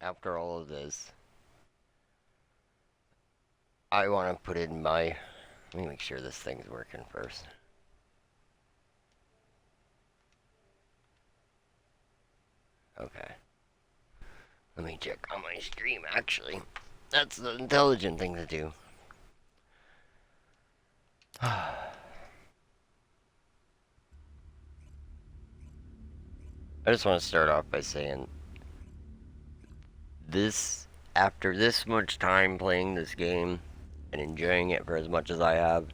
after all of this, I want to put in my. Let me make sure this thing's working first. Okay. Let me check on my stream, actually. That's the intelligent thing to do. I just want to start off by saying this, after this much time playing this game and enjoying it for as much as I have,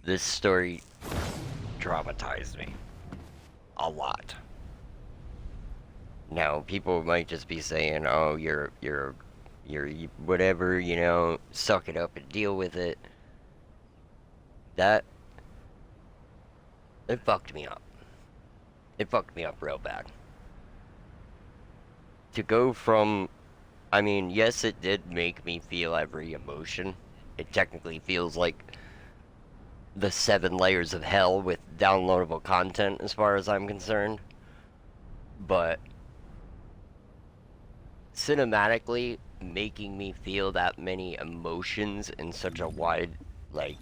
this story traumatized me a lot. Now, people might just be saying, "Oh, you're whatever, suck it up and deal with it." That it fucked me up. It fucked me up real bad. To go from, I mean, yes, it did make me feel every emotion. It technically feels like the 7 layers of hell with downloadable content, as far as I'm concerned. But cinematically, making me feel that many emotions in such a wide, like,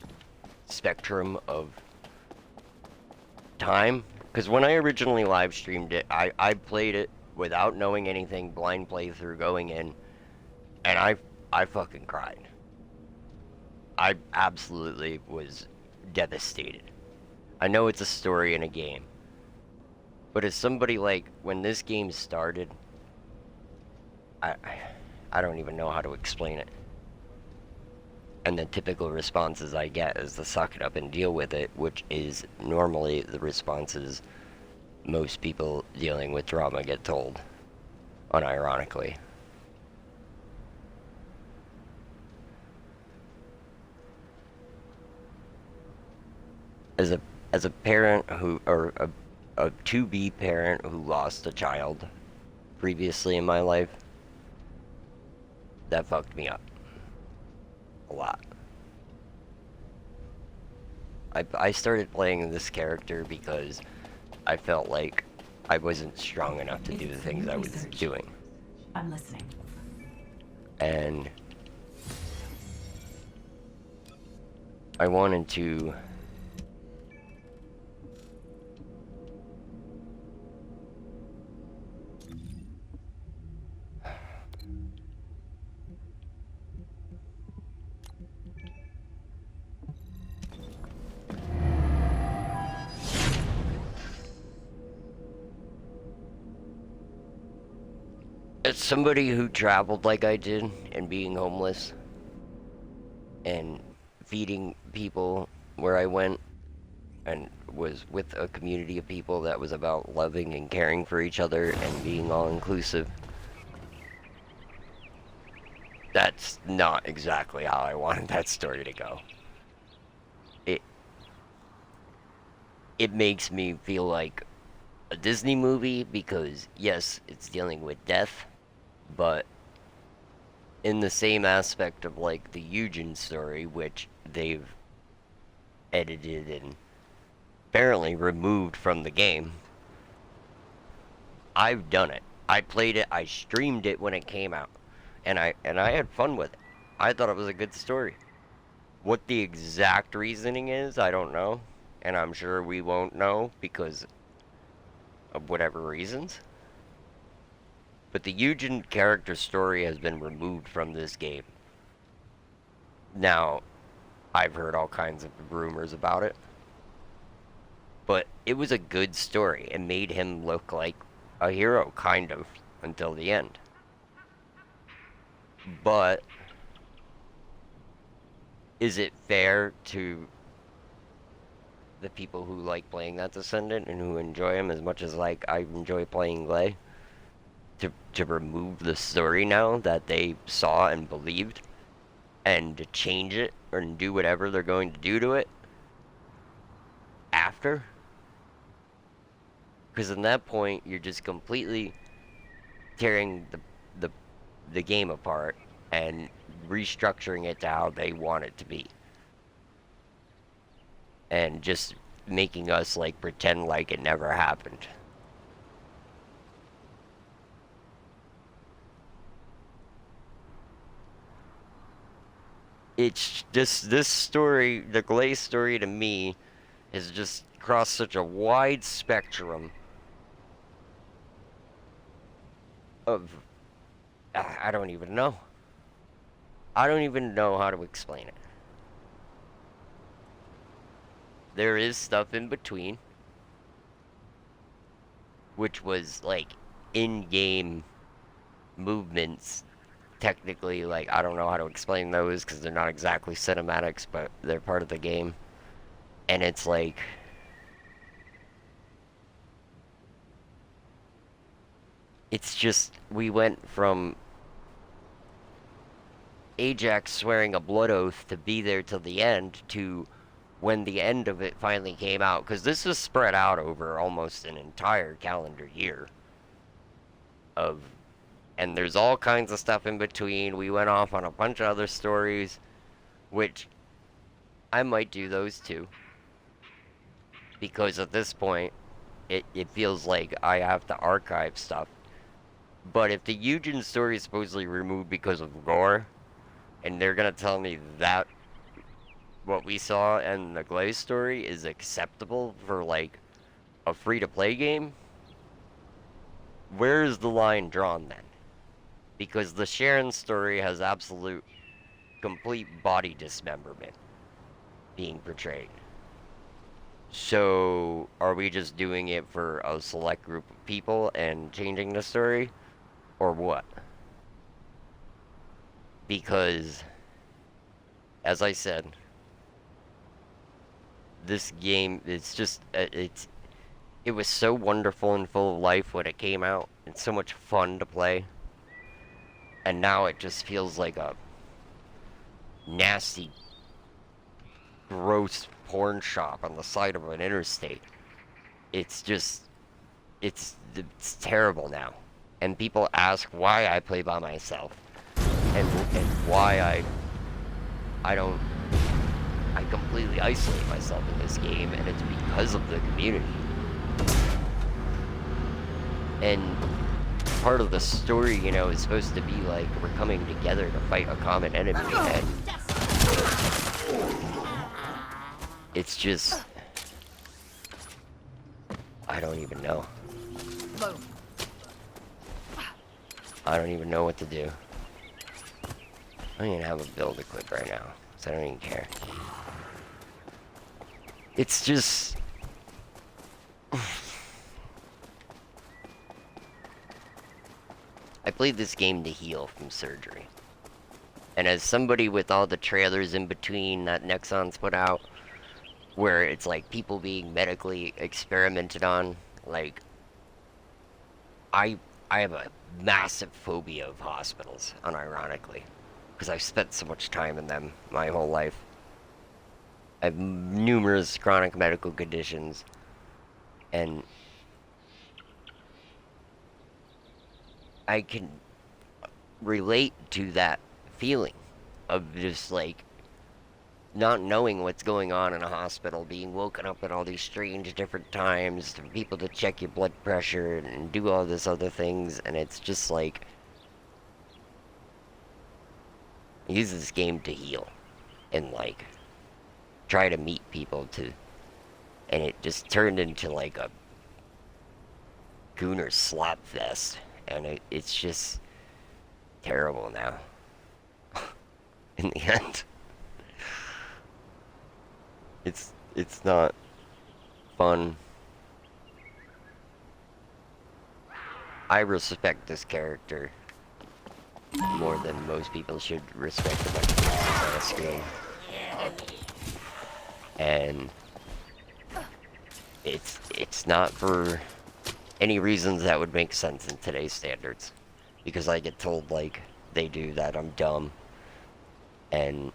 spectrum of time. Because when I originally live streamed it, I played it without knowing anything, blind playthrough going in, and I fucking cried. I absolutely was devastated. I know it's a story in a game, but as somebody like when this game started, I I don't even know how to explain it. And the typical responses I get is to suck it up and deal with it, which is normally the responses most people dealing with trauma get told, unironically. As a parent who, or a to-be parent who lost a child previously in my life, that fucked me up a lot. I started playing this character because I felt like I wasn't strong enough to do the things I was doing. I'm listening. And I wanted to as somebody who traveled like I did and being homeless and feeding people where I went and was with a community of people that was about loving and caring for each other and being all inclusive. That's not exactly how I wanted that story to go. It it makes me feel like a Disney movie because yes, it's dealing with death, but in the same aspect of like the Eugen story, which they've edited and apparently removed from the game. I've done it. I played it. I streamed it when it came out, and I had fun with it. I thought it was a good story. What the exact reasoning is, I don't know, and I'm sure we won't know because of whatever reasons. But the Eugen character story has been removed from this game. Now, I've heard all kinds of rumors about it, but it was a good story. It made him look like a hero, kind of, until the end. But is it fair to the people who like playing that Descendant and who enjoy him as much as like I enjoy playing Gley to remove the story now that they saw and believed and to change it or do whatever they're going to do to it after? Because in that point you're just completely tearing the the game apart and restructuring it to how they want it to be. And just making us like pretend like it never happened. It's just this story, the Gley story to me, has just crossed such a wide spectrum of I don't even know. I don't even know how to explain it. There is stuff in between, which was like in-game movements. Technically, like, I don't know how to explain those because they're not exactly cinematics, but they're part of the game. And it's like, it's just, we went from Ajax swearing a blood oath to be there till the end to when the end of it finally came out, because this was spread out over almost an entire calendar year of, and there's all kinds of stuff in between. We went off on a bunch of other stories, which I might do those too, because at this point, it feels like I have to archive stuff. But if the Eugen story is supposedly removed because of gore, and they're gonna tell me that what we saw in the Gley story is acceptable for like a free-to-play game, where is the line drawn then? Because the Sharon story has absolute, complete body dismemberment being portrayed. So, are we just doing it for a select group of people and changing the story? Or what? Because, as I said, this game, it's just, it was so wonderful and full of life when it came out, and so much fun to play. And now it just feels like a nasty, gross porn shop on the side of an interstate. It's just, it's terrible now. And people ask why I play by myself, and why I don't, I completely isolate myself in this game, and it's because of the community. And part of the story, you know, is supposed to be like we're coming together to fight a common enemy, and it's just, I don't even know. I don't even know what to do. I don't even have a build equipped right now, so I don't even care. It's just... I played this game to heal from surgery. And as somebody with all the trailers in between that Nexon's put out, where it's like people being medically experimented on, like, I have a massive phobia of hospitals, unironically, because I've spent so much time in them my whole life. I have numerous chronic medical conditions, and I can relate to that feeling of just like not knowing what's going on in a hospital, being woken up at all these strange different times, for people to check your blood pressure and do all this other things, and it's just like, use this game to heal and like try to meet people to, and it just turned into like a gooner slap fest, and it's just terrible now in the end. It's not fun. I respect this character more than most people should respect a bunch of characters on a screen. And it's not for any reasons that would make sense in today's standards. Because I get told like they do that I'm dumb. And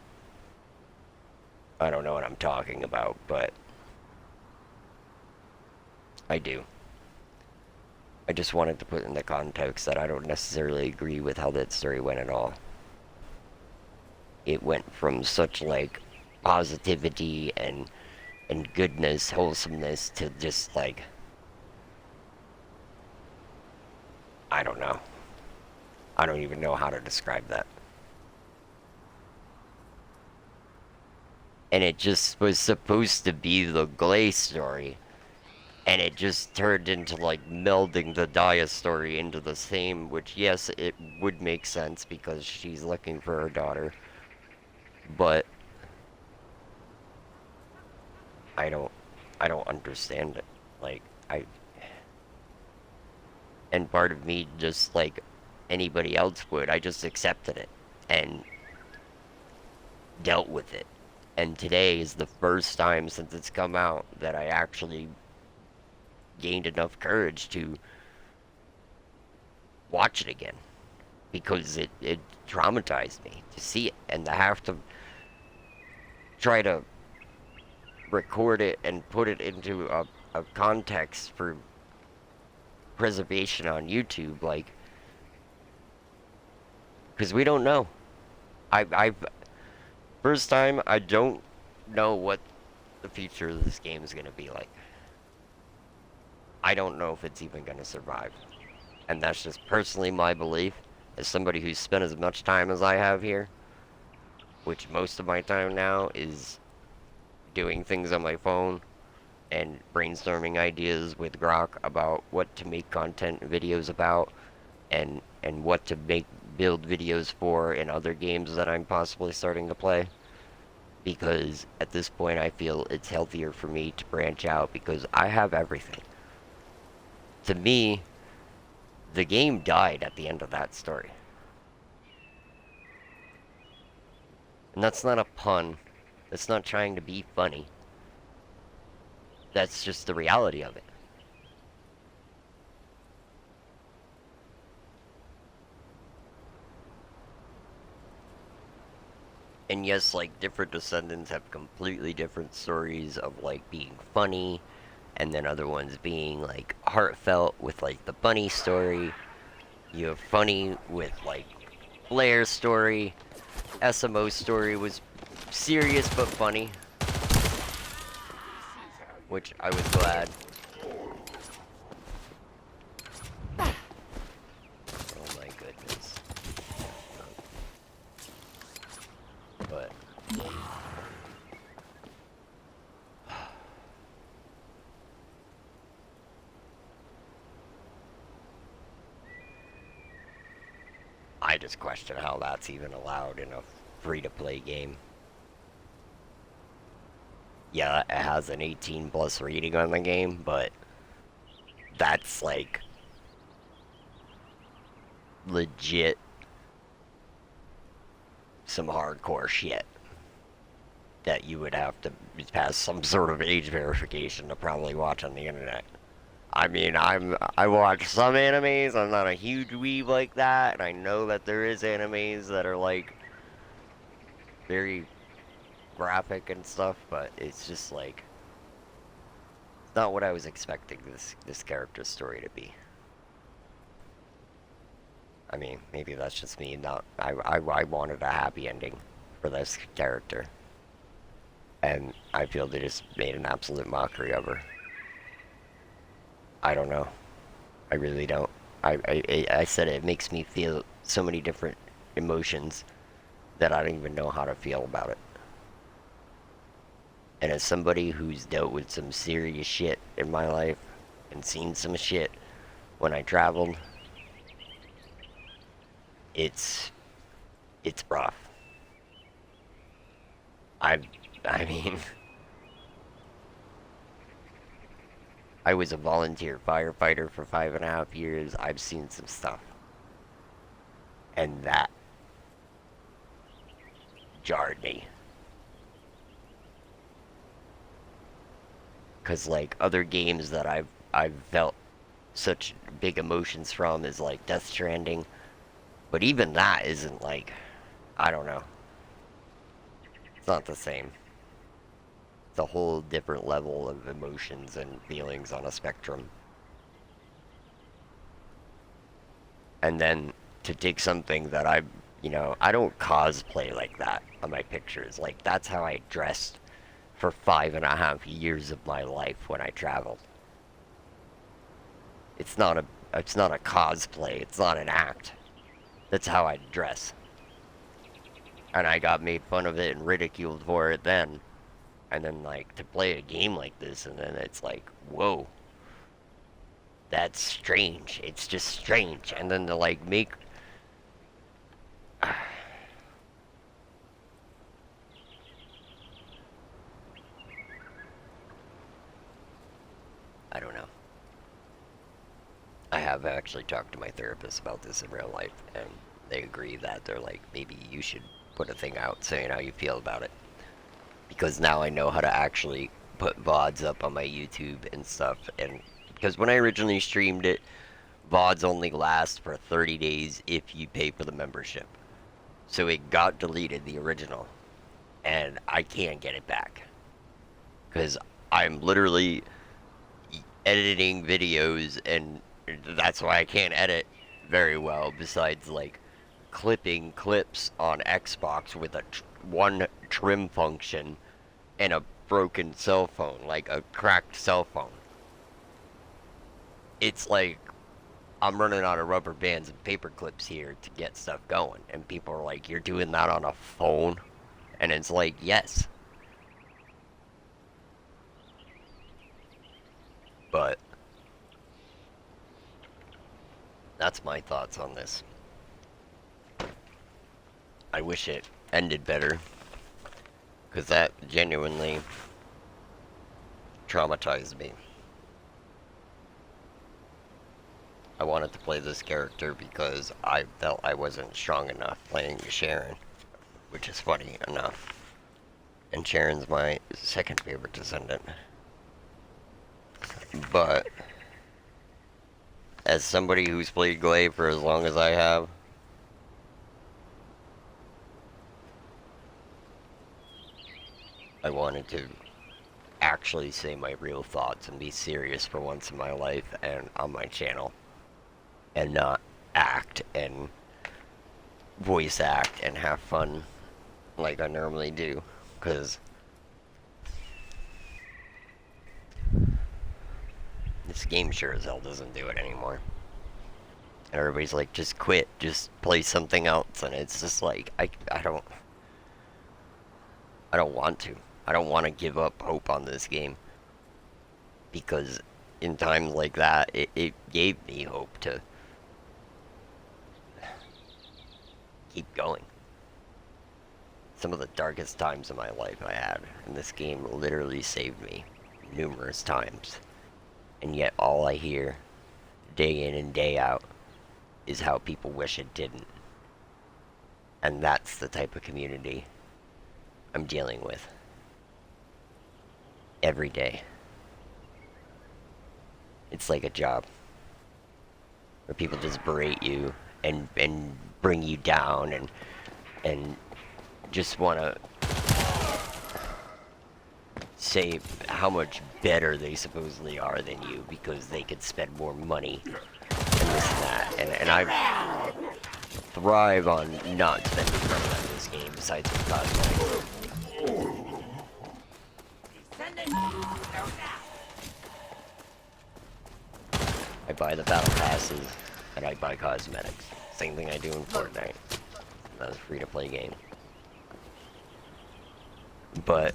I don't know what I'm talking about, but I do. I just wanted to put in the context that I don't necessarily agree with how that story went at all. It went from such like positivity and goodness, wholesomeness to just like, I don't know. I don't even know how to describe that. and it just was supposed to be the Gley story, and it just turned into like melding the Daya story into the same, which yes, it would make sense because she's looking for her daughter, but I don't I don't understand it. Like I and part of me just like anybody else would, I just accepted it and dealt with it. And today is the first time since it's come out that I actually gained enough courage to watch it again because it traumatized me to see it and to have to try to record it and put it into a context for preservation on YouTube, like, because we don't know. I've first time I don't know what the future of this game is gonna be like. I don't know if it's even gonna survive, and that's just personally my belief as somebody who's spent as much time as I have here, which most of my time now is doing things on my phone and brainstorming ideas with Grok about what to make content videos about and what to make build videos for in other games that I'm possibly starting to play. Because at this point I feel it's healthier for me to branch out because I have everything. To me, the game died at the end of that story. And that's not a pun. That's not trying to be funny. That's just the reality of it. And yes, like, different descendants have completely different stories of, like, being funny, and then other ones being, like, heartfelt with, like, the bunny story. You have funny with, like, Blair's story. SMO's story was serious but funny, which I was glad. Oh my goodness. But I just question how that's even allowed in a free-to-play game. Yeah, it has an 18 plus rating on the game, but that's like legit some hardcore shit that you would have to pass some sort of age verification to probably watch on the internet. I mean, I watch some animes. I'm not a huge weeb like that, and I know that there is animes that are like very graphic and stuff, but it's just like it's not what I was expecting this character's story to be. I mean, maybe that's just me. Not I wanted a happy ending for this character, and I feel they just made an absolute mockery of her. I don't know. I really don't. I said it makes me feel so many different emotions that I don't even know how to feel about it. And as somebody who's dealt with some serious shit in my life and seen some shit when I traveled, it's rough. I I mean, I was a volunteer firefighter for 5.5 years. I've seen some stuff, and that jarred me. Cause like other games that I've felt such big emotions from is like Death Stranding, but even that isn't like, I don't know. It's not the same. It's a whole different level of emotions and feelings on a spectrum. And then to take something that I don't cosplay like that on my pictures. Like that's how I dressed for 5.5 years of my life when I traveled. It's not a cosplay. It's not an act. That's how I dress. And I got made fun of it and ridiculed for it then. And then, like, to play a game like this, and then it's like, whoa, that's strange. It's just strange. And then to, like, make. I don't know. I have actually talked to my therapist about this in real life, and they agree that they're like, maybe you should put a thing out saying how you feel about it. Because now I know how to actually put VODs up on my YouTube and stuff. And because when I originally streamed it, VODs only last for 30 days if you pay for the membership. So it got deleted, the original. And I can't get it back. Because I'm literally editing videos, and that's why I can't edit very well, besides like clipping clips on Xbox with a one trim function and a broken cell phone, like a cracked cell phone. It's like I'm running out of rubber bands and paper clips here to get stuff going, and people are like, you're doing that on a phone? And it's like, yes. But that's my thoughts on this. I wish it ended better, because that genuinely traumatized me. I wanted to play this character because I felt I wasn't strong enough playing Sharon, which is funny enough. And Sharon's my second favorite descendant. But as somebody who's played Gley for as long as I have, I wanted to actually say my real thoughts and be serious for once in my life and on my channel, and not act and voice act and have fun like I normally do, because this game sure as hell doesn't do it anymore. And everybody's like, just quit, just play something else, and it's just like, I don't want to. I don't want to give up hope on this game, because in times like that, it gave me hope to keep going. Some of the darkest times of my life I had, and this game literally saved me numerous times. And yet all I hear, day in and day out, is how people wish it didn't. And that's the type of community I'm dealing with every day. It's like a job where people just berate you and bring you down and just want to say how much better they supposedly are than you because they could spend more money and this and that. And I thrive on not spending money on this game besides for cosmetics. I buy the battle passes and I buy cosmetics. Same thing I do in Fortnite. That's a free-to-play game. But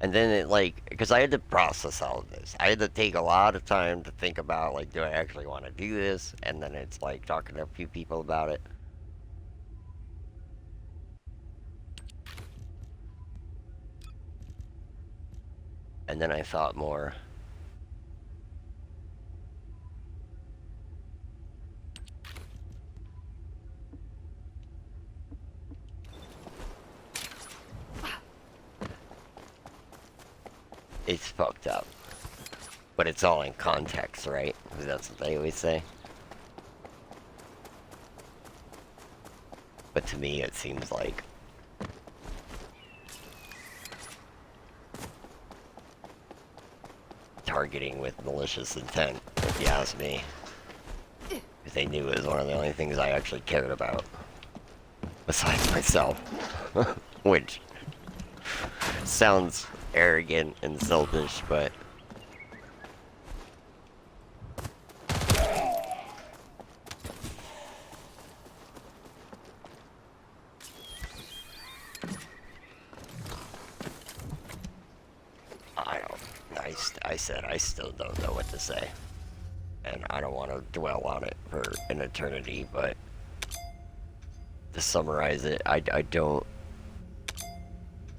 and then it, like, because I had to process all of this. I had to take a lot of time to think about, like, do I actually want to do this? And then it's like talking to a few people about it. And then I thought more. It's fucked up. But it's all in context, right? Because that's what they always say. But to me, it seems like targeting with malicious intent, if you ask me. Because they knew it was one of the only things I actually cared about. Besides myself. Which sounds arrogant and selfish, but I said, I still don't know what to say. And I don't want to dwell on it for an eternity, but to summarize it, I don't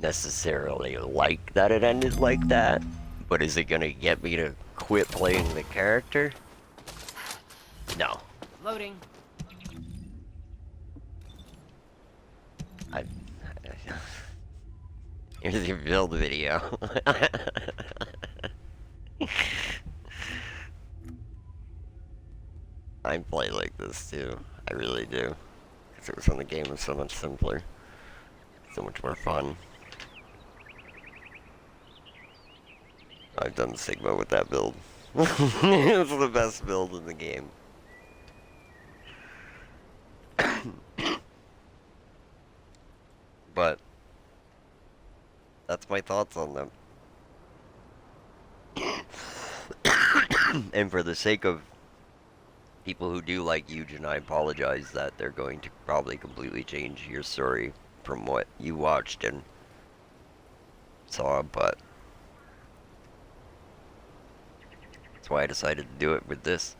necessarily like that it ended like that, but is it gonna get me to quit playing the character? No. Loading. I Here's your build video. I play like this too. I really do. Because it was when the game was so much simpler. So much more fun. I've done Sigma with that build. It's the best build in the game. But that's my thoughts on them. And for the sake of people who do like Eugen, I apologize that they're going to probably completely change your story from what you watched and saw, but that's why I decided to do it with this.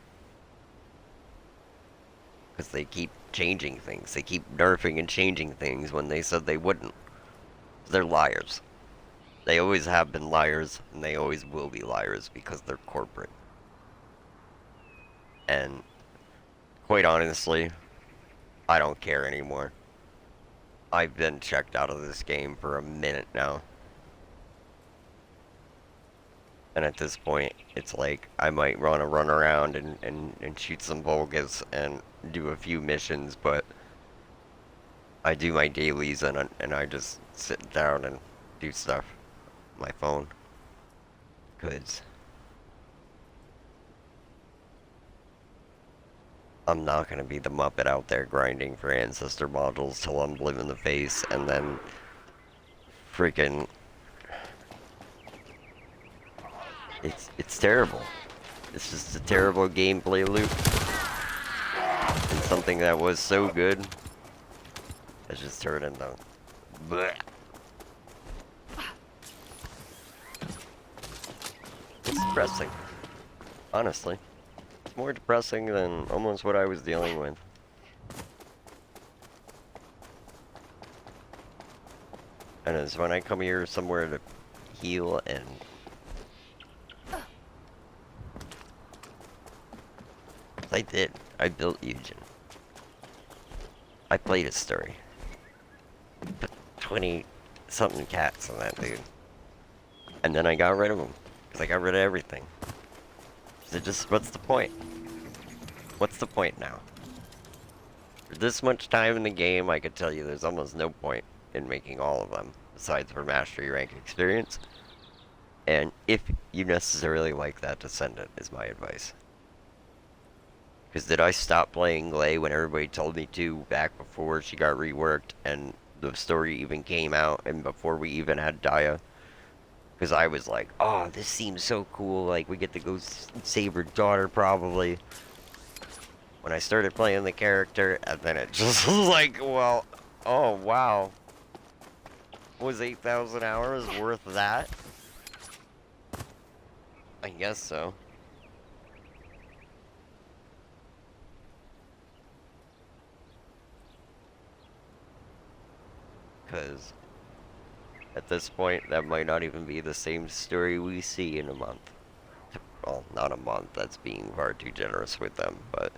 Because they keep changing things. They keep nerfing and changing things when they said they wouldn't. They're liars. They always have been liars, and they always will be liars because they're corporate. And quite honestly, I don't care anymore. I've been checked out of this game for a minute now. And at this point, it's like, I might run around and shoot some Volgas and do a few missions, but I do my dailies and I just sit down and do stuff on my phone. 'Cause I'm not gonna be the Muppet out there grinding for ancestor modules till I'm blue in the face and then freaking... It's terrible. It's just a terrible gameplay loop. And something that was so good has just turned into... bleh. It's depressing. Honestly. It's more depressing than almost what I was dealing with. And it's when I come here somewhere to heal and... I did. I built Eugen. I played his story. Put 20-something cats on that dude. And then I got rid of him. Because I got rid of everything. So just, what's the point? What's the point now? For this much time in the game, I could tell you there's almost no point in making all of them. Besides for mastery rank experience. And if you necessarily like that, Descendant is my advice. Because did I stop playing Gley when everybody told me to back before she got reworked and the story even came out and before we even had Daya? Because I was like, oh, this seems so cool, like we get to go save her daughter probably. When I started playing the character, and then it just was like, well, oh wow. Was 8,000 hours worth that? I guess so. Because at this point, that might not even be the same story we see in a month. Well, not a month, that's being far too generous with them, but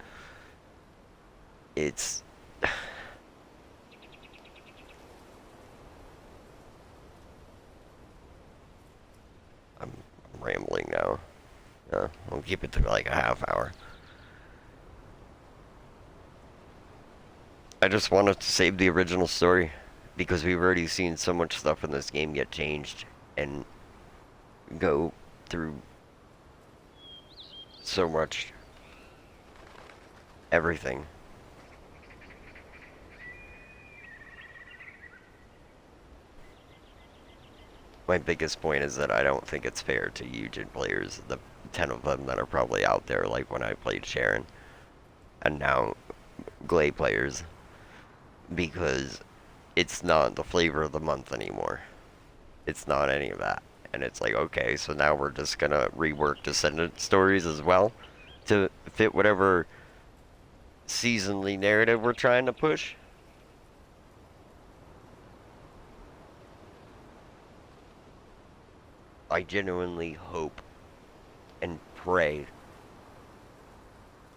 it's... I'm rambling now. I'll keep it to like a half hour. I just wanted to save the original story. Because we've already seen so much stuff in this game get changed and go through so much everything. My biggest point is that I don't think it's fair to Eugen players, the 10 of them that are probably out there, like when I played Sharon, and now Gley players, because it's not the flavor of the month anymore. It's not any of that. And it's like, okay, so now we're just gonna rework Descendant stories as well to fit whatever seasonally narrative we're trying to push. I genuinely hope and pray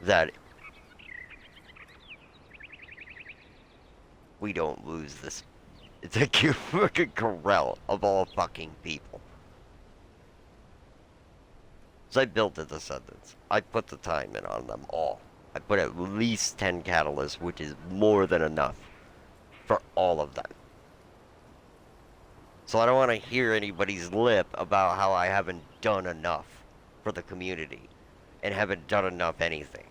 that we don't lose this. It's a fucking corral of all fucking people. So I built the Descendants. I put the time in on them all. I put at least 10 catalysts, which is more than enough for all of them. So I don't want to hear anybody's lip about how I haven't done enough for the community and haven't done enough anything.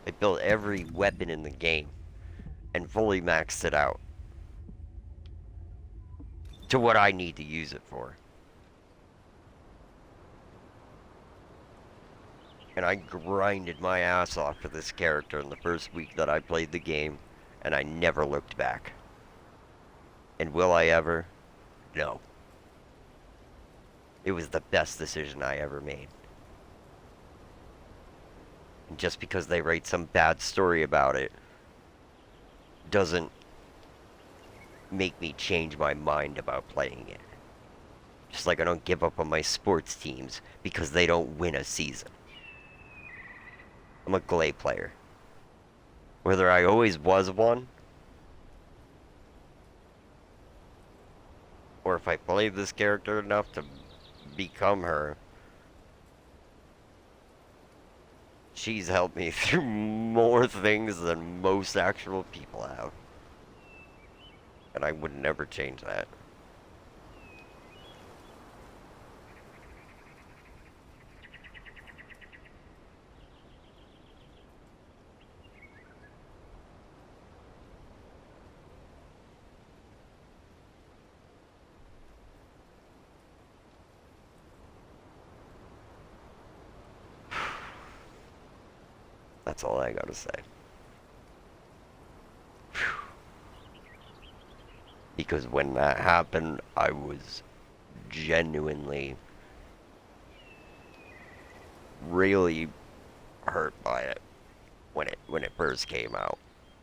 I built every weapon in the game and fully maxed it out to what I need to use it for. And I grinded my ass off for this character in the first week that I played the game, and I never looked back. And will I ever? No. It was the best decision I ever made. And just because they write some bad story about it doesn't make me change my mind about playing it. Just like I don't give up on my sports teams because they don't win a season. I'm a Gley player. Whether I always was one, or if I played this character enough to become her, she's helped me through more things than most actual people have. And I would never change that. That's all I gotta say. Because when that happened, I was genuinely really hurt by it when it first came out.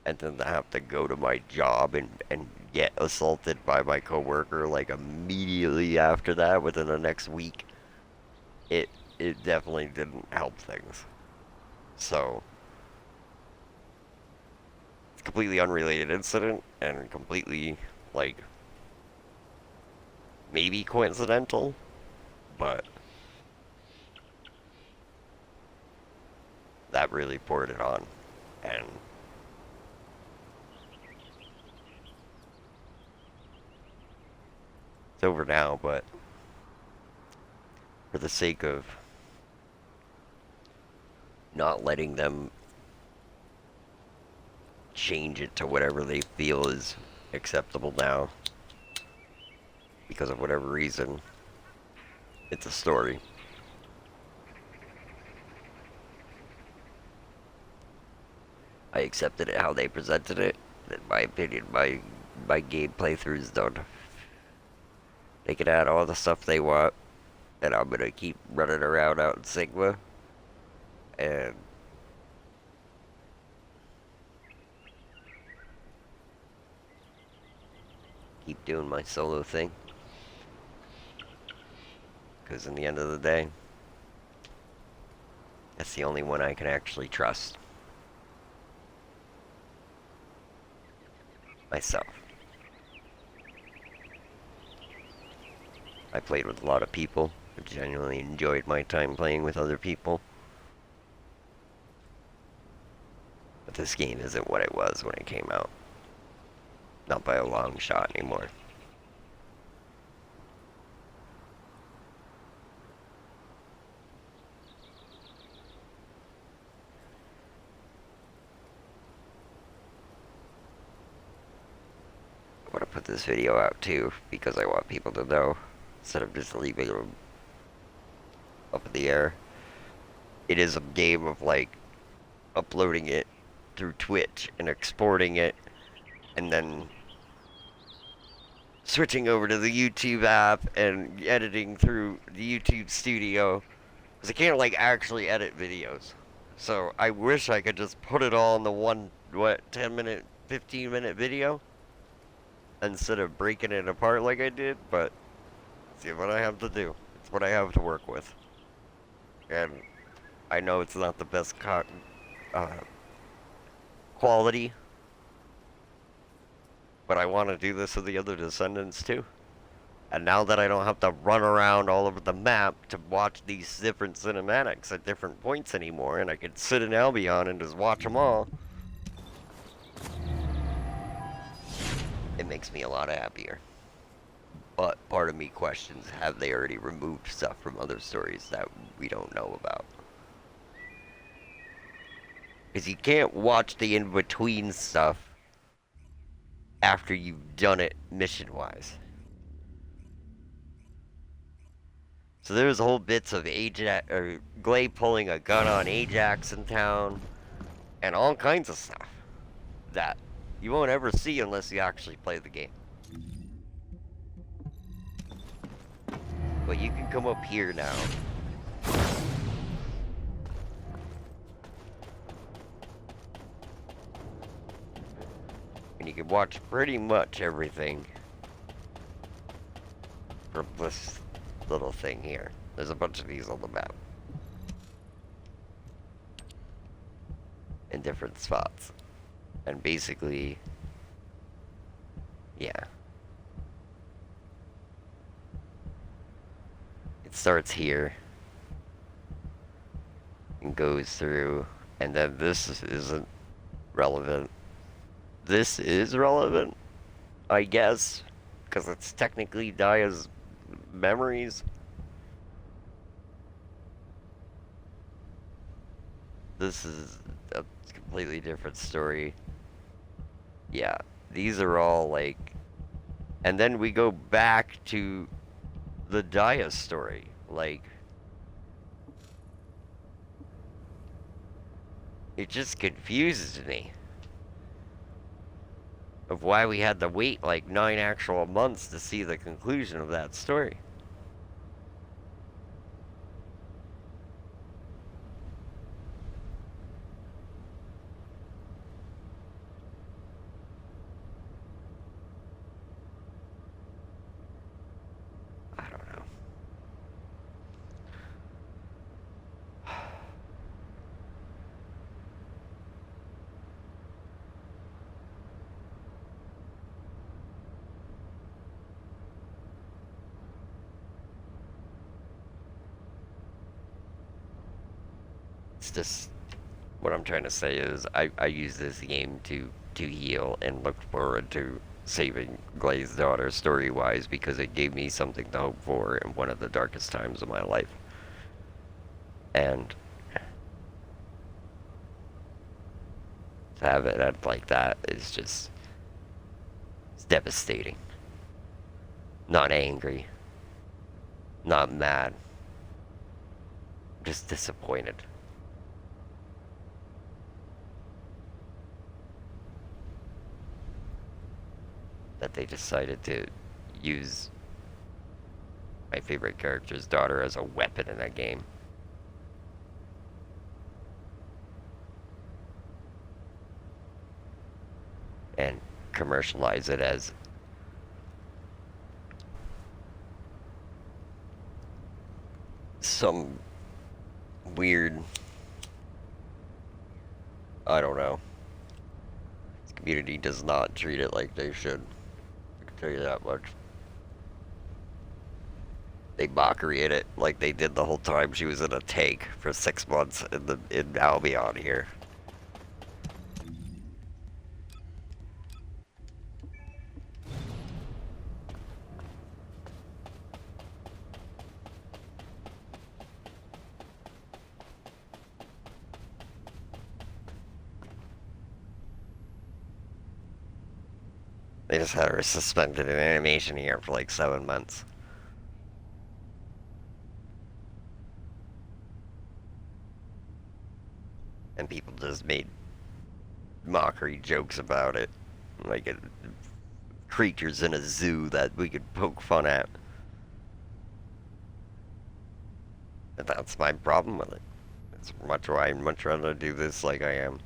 And then to have to go to my job and get assaulted by my coworker like immediately after that within the next week, it definitely didn't help things. So it's a completely unrelated incident and completely like maybe coincidental, but that really poured it on. And it's over now, but for the sake of not letting them change it to whatever they feel is acceptable now, because of whatever reason, it's a story. I accepted it how they presented it. In my opinion, my game playthrough is done. They can add all the stuff they want, and I'm gonna keep running around out in Sigma, and keep doing my solo thing. Because in the end of the day, that's the only one I can actually trust. Myself. I played with a lot of people. I genuinely enjoyed my time playing with other people. But this game isn't what it was when it came out. Not by a long shot anymore. I want to put this video out too, because I want people to know, instead of just leaving them up in the air. It is a game of like uploading it through Twitch and exporting it and then switching over to the YouTube app and editing through the YouTube studio. Because I can't, like, actually edit videos. So I wish I could just put it all in the one, 10-minute, 15-minute video instead of breaking it apart like I did, but see what I have to do. It's what I have to work with. And I know it's not the best uh, quality, but I want to do this with the other Descendants too. And now that I don't have to run around all over the map to watch these different cinematics at different points anymore, and I can sit in Albion and just watch them all, it makes me a lot happier. But part of me questions, have they already removed stuff from other stories that we don't know about? Because you can't watch the in-between stuff after you've done it mission-wise. So there's whole bits of Ajax, or Gley pulling a gun on Ajax in town, and all kinds of stuff that you won't ever see unless you actually play the game. But you can come up here now. And you can watch pretty much everything from this little thing here. There's a bunch of these on the map. In different spots. And basically, yeah. It starts here. And goes through. And then this isn't relevant. This is relevant, I guess. Because it's technically Daya's memories. This is a completely different story. Yeah, these are all like... And then we go back to the Daya story. Like... It just confuses me. Of why we had to wait like 9 actual months to see the conclusion of that story. I don't know. It's just... What I'm trying to say is I use this game to heal and look forward to saving Gley's daughter story-wise because it gave me something to hope for in one of the darkest times of my life. And to have it end like that is just... It's devastating. Not angry. Not mad. Just disappointed. That they decided to use my favorite character's daughter as a weapon in that game. And commercialize it as some weird... I don't know. This community does not treat it like they should. I can tell you that much. They mockery it like they did the whole time she was in a tank for 6 months in Albion here. They just had her suspended in animation here for like 7 months. And people just made mockery jokes about it. Like, creatures in a zoo that we could poke fun at. And that's my problem with it. It's much why I'd much rather do this like I am.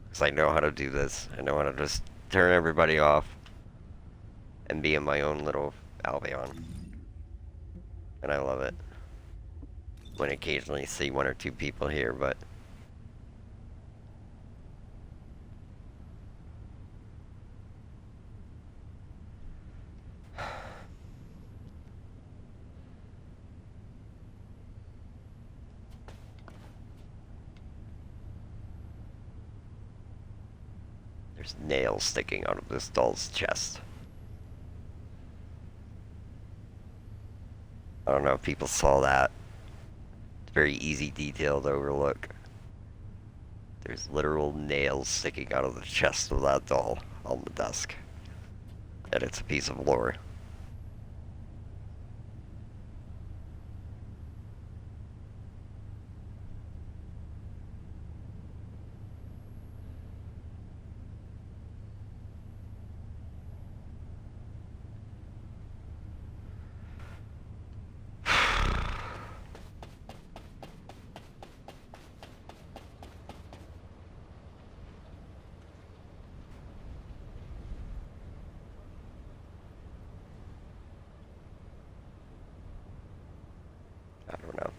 Because I know how to do this. I know how to just turn everybody off and be in my own little Albion. And I love it. When I occasionally see one or two people here, but there's nails sticking out of this doll's chest. I don't know if people saw that. It's a very easy detail to overlook. There's literal nails sticking out of the chest of that doll on the desk. And it's a piece of lore. I don't know.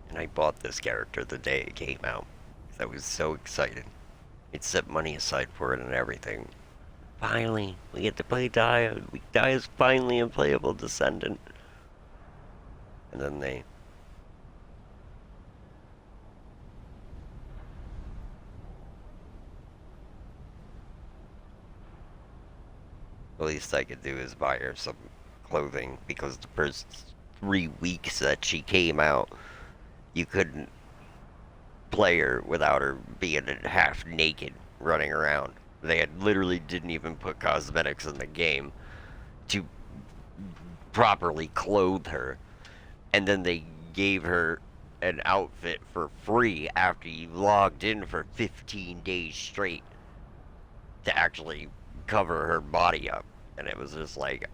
And I bought this character the day it came out. I was so excited. I'd set money aside for it and everything. Finally, we get to play Dia. Dia's finally a playable descendant. And then they... The least I could do is buy her some clothing, because the first 3 weeks that she came out, you couldn't play her without her being half naked running around. They had literally didn't even put cosmetics in the game to properly clothe her. And then they gave her an outfit for free after you logged in for 15 days straight to actually cover her body up. And it was just like,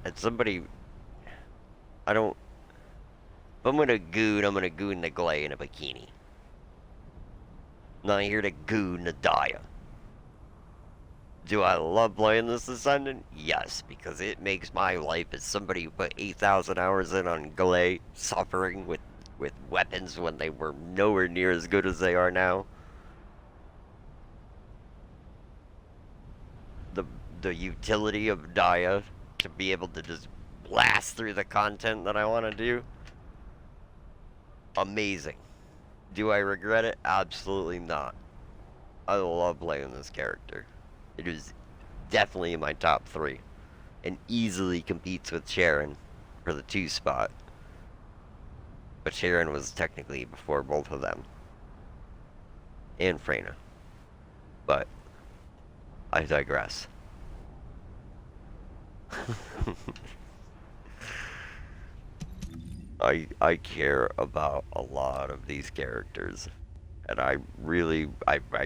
and somebody, I don't, if I'm gonna goon the Gley in a bikini. Not here to goon the Dia. Do I love playing this Descendant? Yes, because it makes my life as somebody who put 8,000 hours in on Gley, suffering with weapons when they were nowhere near as good as they are now. The utility of Dia to be able to just blast through the content that I want to do. Amazing. Do I regret it? Absolutely not. I love playing this character. It is definitely in my top 3. And easily competes with Sharon for the 2 spot. But Sharon was technically before both of them. And Freyna. But I digress. I care about a lot of these characters. And I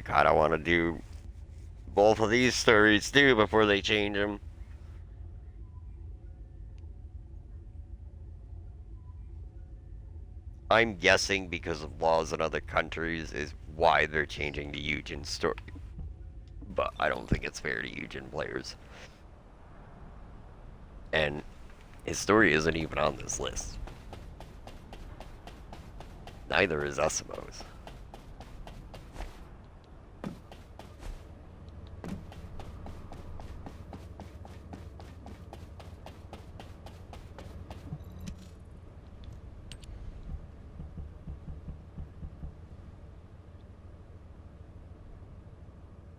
kind of want to do both of these stories too before they change them. I'm guessing because of laws in other countries is why they're changing the Eugen story. But I don't think it's fair to Eugen players. And his story isn't even on this list. Neither is Esimo's.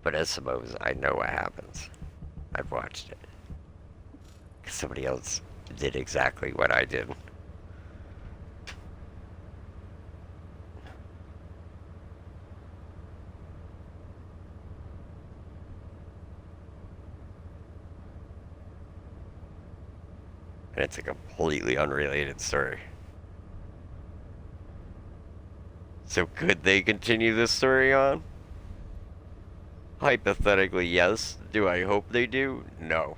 But Eskimos, I know what happens. I've watched it. 'Cause somebody else did exactly what I did. And it's a completely unrelated story. So could they continue this story on? Hypothetically, yes. Do I hope they do? No.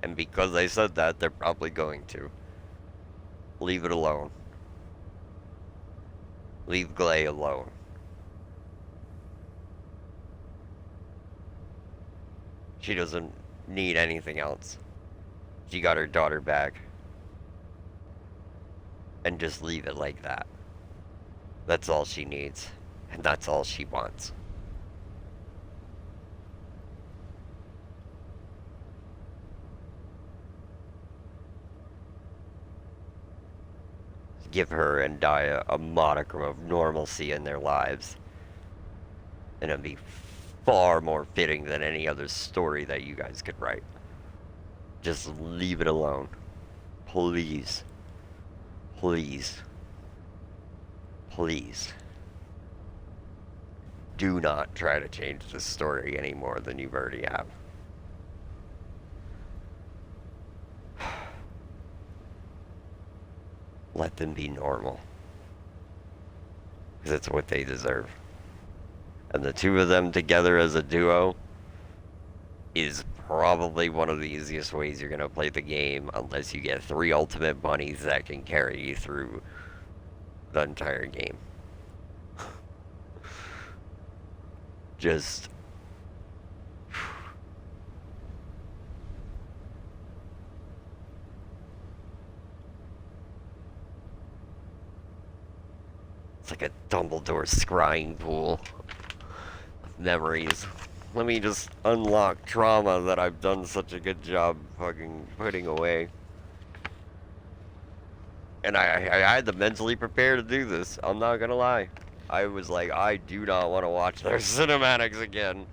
And because I said that, they're probably going to. Leave it alone. Leave Gley alone. She doesn't need anything else. She got her daughter back. And just leave it like that. That's all she needs. And that's all she wants. Give her and Daya a modicum of normalcy in their lives. And it'd be far more fitting than any other story that you guys could write. Just leave it alone. Please. Please. Please. Do not try to change the story any more than you already have. Let them be normal. Because it's what they deserve. And the two of them together as a duo is probably one of the easiest ways you're going to play the game, unless you get 3 ultimate bunnies that can carry you through the entire game. Just... It's like a Dumbledore scrying pool of memories. Let me just unlock trauma that I've done such a good job fucking putting away. And I had to mentally prepare to do this. I'm not gonna lie. I was like, I do not want to watch their cinematics again.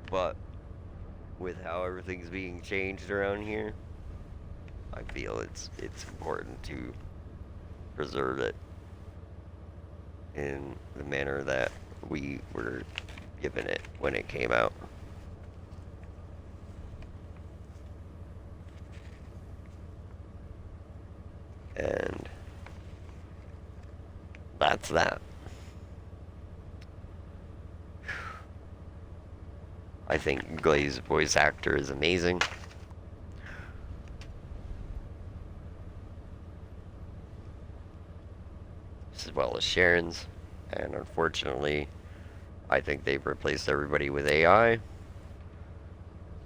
But with how everything's being changed around here, I feel it's important to preserve it in the manner that we were given it when it came out. And that's that. I think Gley's voice actor is amazing. As well as Sharon's. And unfortunately, I think they've replaced everybody with AI.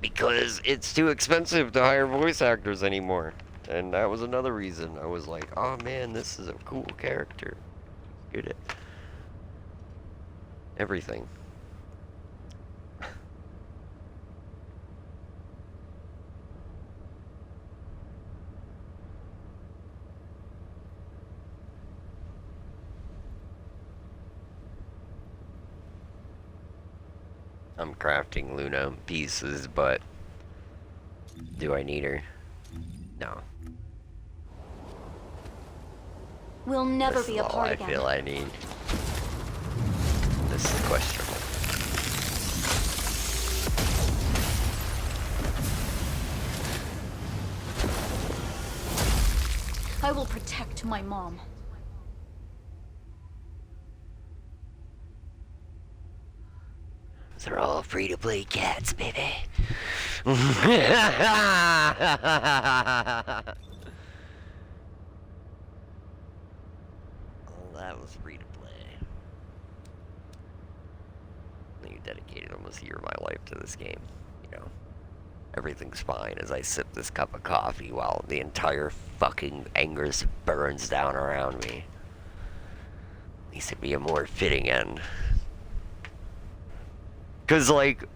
Because it's too expensive to hire voice actors anymore. And that was another reason. I was like, oh man, this is a cool character. Good at everything. I'm crafting Luna pieces, but do I need her? No. We'll never This be is all apart I again. feel I need. This is questionable. I will protect my mom. They're all free-to-play cats, baby. Oh, that was free-to-play. You dedicated almost a year of my life to this game, you know. Everything's fine as I sip this cup of coffee while the entire fucking Angus burns down around me. At least it'd be a more fitting end. 'Cause, like,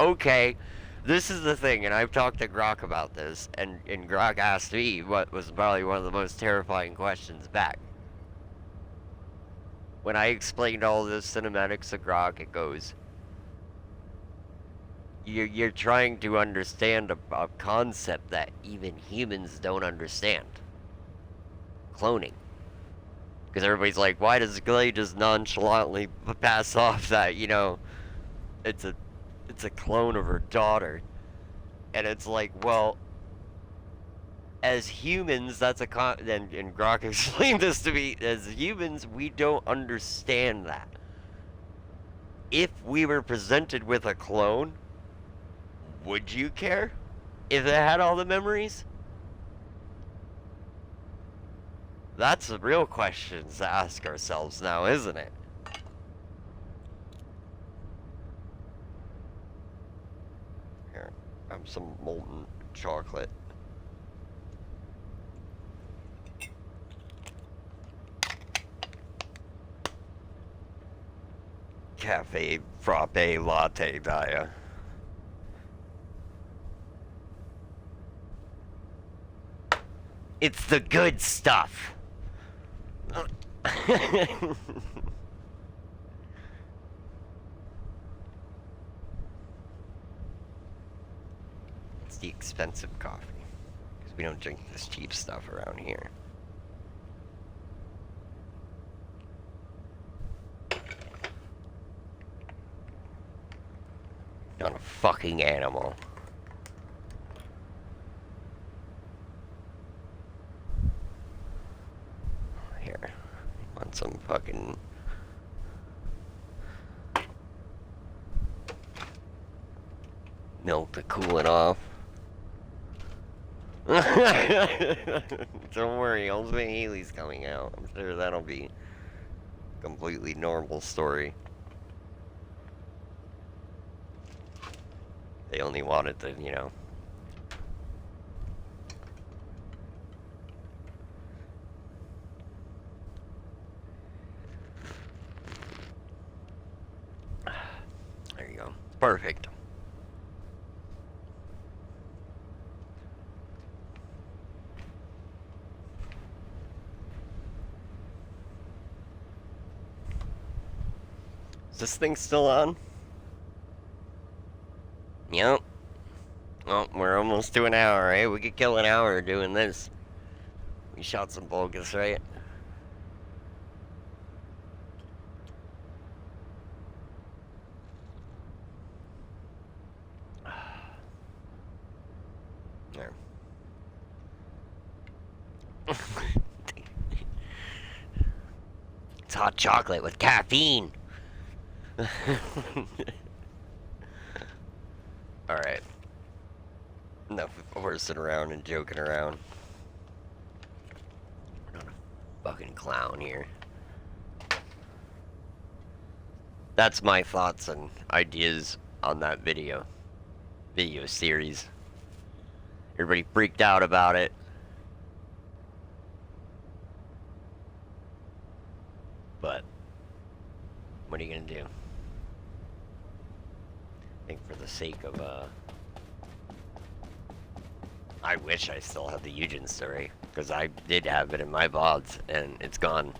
okay, this is the thing, and I've talked to Grok about this, and Grok asked me what was probably one of the most terrifying questions back. when I explained all this cinematics to Grok, it goes, you're trying to understand a concept that even humans don't understand. Cloning. Because everybody's like, why does Gley just nonchalantly pass off that, you know, it's a clone of her daughter? And it's like, well, as humans, that's a and Grok explained this to me, as humans, we don't understand that. If we were presented with a clone, would you care? If it had all the memories? That's the real questions to ask ourselves now, isn't it? Here, have some molten chocolate. Cafe frappe latte dia. It's the good stuff. It's the expensive coffee. Because we don't drink this cheap stuff around here. Not a fucking animal. Here. Want some fucking... milk to cool it off. Don't worry, Ultimate Haley's coming out. I'm sure that'll be a completely normal story. They only wanted to, you know. There you go. Perfect. Is this thing still on? Yep. Well, we're almost to an hour, right? We could kill an hour doing this. We shot some bogus, right? There. It's hot chocolate with caffeine. Alright. Enough of horsing around and joking around. We're not a fucking clown here. That's my thoughts and ideas on that video series. Everybody freaked out about it. But what are you gonna do? I think for the sake of I wish I still had the Eugen story, because I did have it in my VODs, and it's gone.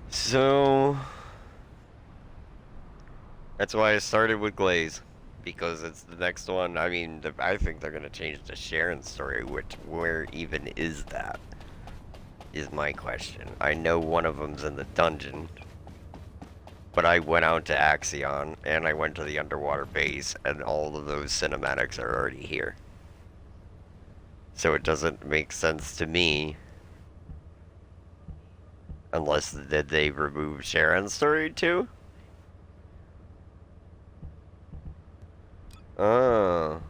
So... that's why I started with Glaze, because it's the next one. I mean, I think they're going to change the Sharon story, which, where even is that? Is my question. I know one of them's in the dungeon. But I went out to Axion, and I went to the underwater base, and all of those cinematics are already here. So it doesn't make sense to me. Unless, did they remove Sharon's story too? Oh.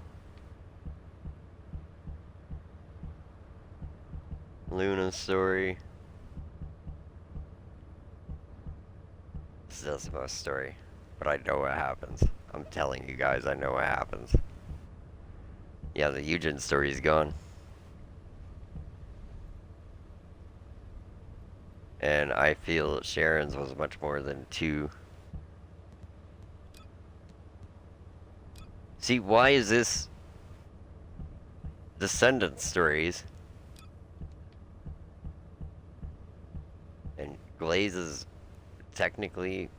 Luna's story. Zesima's story, but I know what happens. I'm telling you guys, I know what happens. Yeah, the Eugen story's gone. And I feel Sharon's was much more than 2. See, why is this Descendant stories Glaze is technically.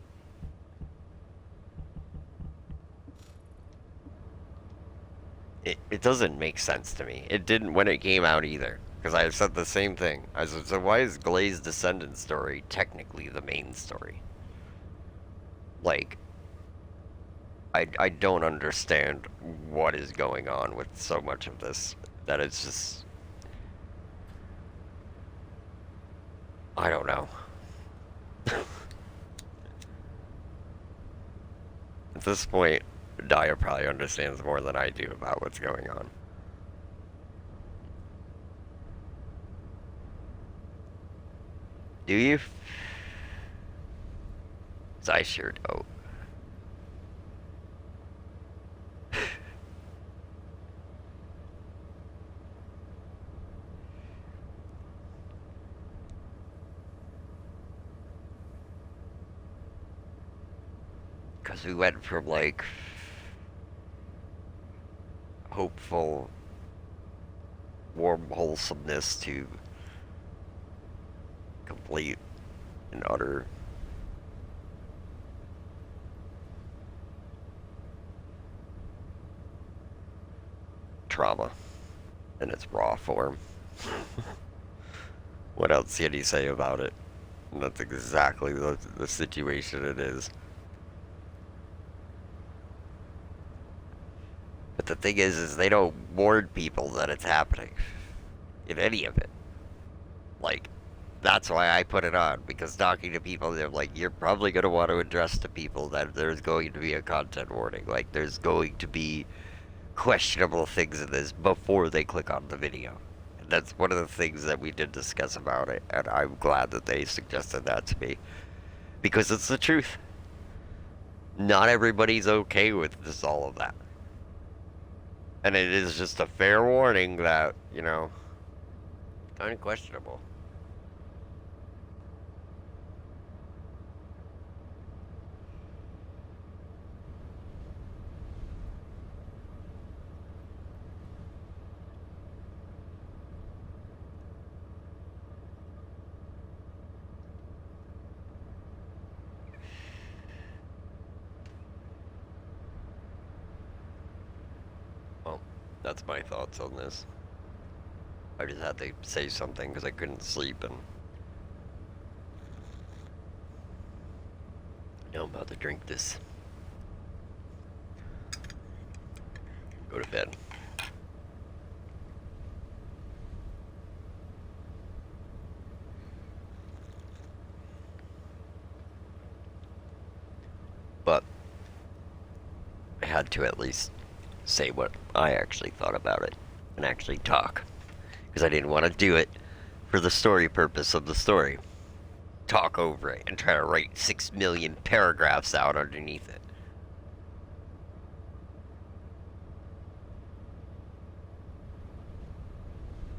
It doesn't make sense to me. It didn't when it came out either. Because I said the same thing. I said, so why is Glaze's descendant story technically the main story? Like, I don't understand what is going on with so much of this. That it's just. I don't know. At this point, Daya probably understands more than I do about what's going on. Do you? 'Cause I sure don't. Because we went from, like, hopeful, warm wholesomeness to complete and utter trauma in its raw form. What else can you say about it? And that's exactly the situation it is. But the thing is they don't warn people that it's happening. In any of it. Like, that's why I put it on, because talking to people, they're like, you're probably going to want to address to people that there's going to be a content warning. Like, there's going to be questionable things in this before they click on the video. And that's one of the things that we did discuss about it, and I'm glad that they suggested that to me. Because it's the truth. Not everybody's okay with just all of that. And it is just a fair warning that, kind of questionable. Well, that's my thoughts on this. I just had to say something because I couldn't sleep, and now I'm about to drink this. Go to bed. But I had to at least say what I actually thought about it and actually talk. Because I didn't want to do it for the story purpose of the story. Talk over it and try to write 6 million paragraphs out underneath it.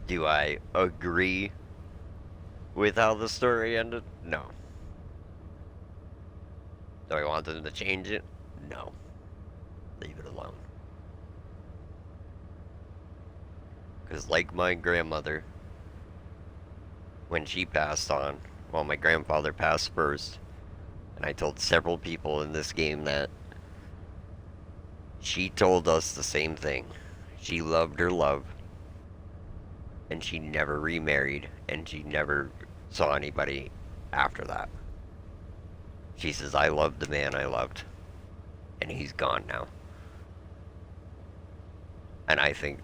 Do I agree with how the story ended? No. Do I want them to change it? No. Leave it alone. Because like my grandmother, when she passed on, well, my grandfather passed first, and I told several people in this game that she told us the same thing. She loved her love, and she never remarried, and she never saw anybody after that. She says, I loved the man I loved, and he's gone now. And I think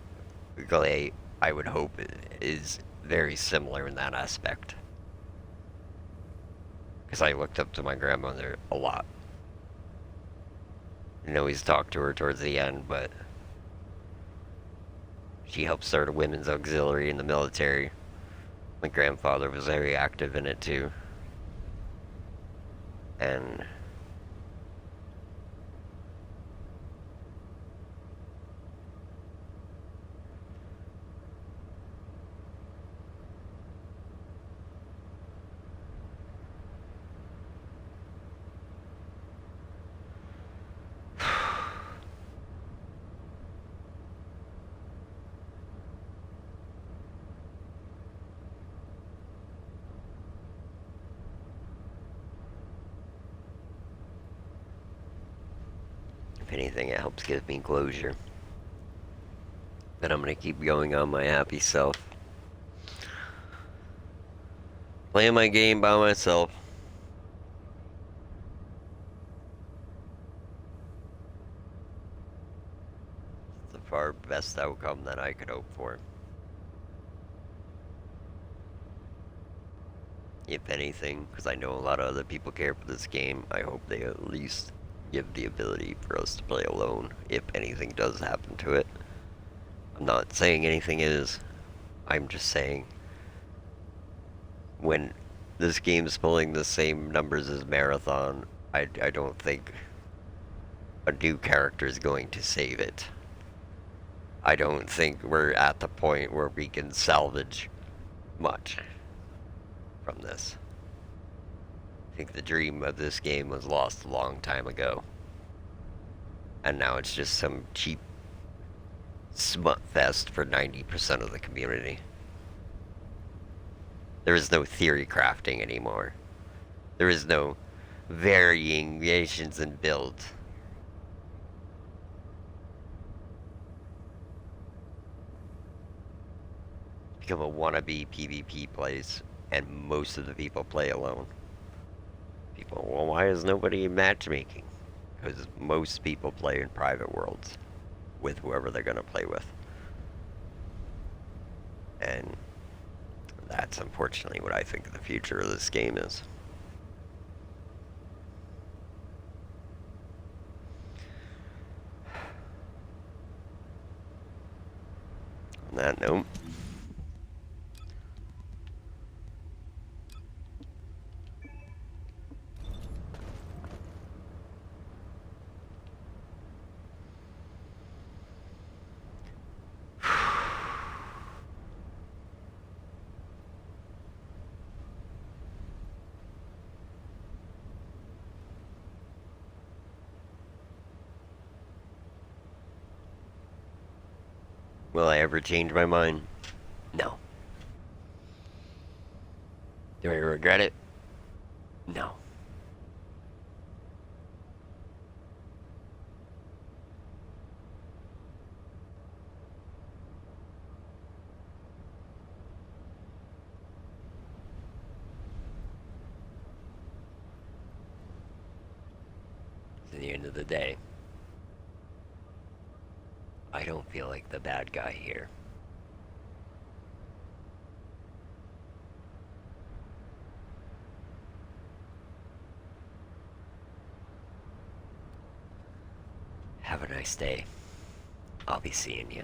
Gley, I would hope, is very similar in that aspect. Because I looked up to my grandmother a lot. I always talked to her towards the end, but she helped start a women's auxiliary in the military. My grandfather was very active in it too. And If anything, it helps give me closure. Then I'm gonna keep going on my happy self. Playing my game by myself. It's the far best outcome that I could hope for. If anything, because I know a lot of other people care for this game, I hope they at least give the ability for us to play alone if anything does happen to it. I'm not saying anything is. I'm just saying when this game's pulling the same numbers as Marathon, I don't think a new character is going to save it. I don't think we're at the point where we can salvage much from this. I think the dream of this game was lost a long time ago. And now it's just some cheap smut fest for 90% of the community. There is no theory crafting anymore. There is no variations in builds. Become a wannabe PvP place, and most of the people play alone. People, well, why is nobody matchmaking? Because most people play in private worlds with whoever they're going to play with. And that's unfortunately what I think the future of this game is. On that note, will I ever change my mind? No. Do I regret it? No. At the end of the day, I don't feel like the bad guy here. Have a nice day. I'll be seeing you.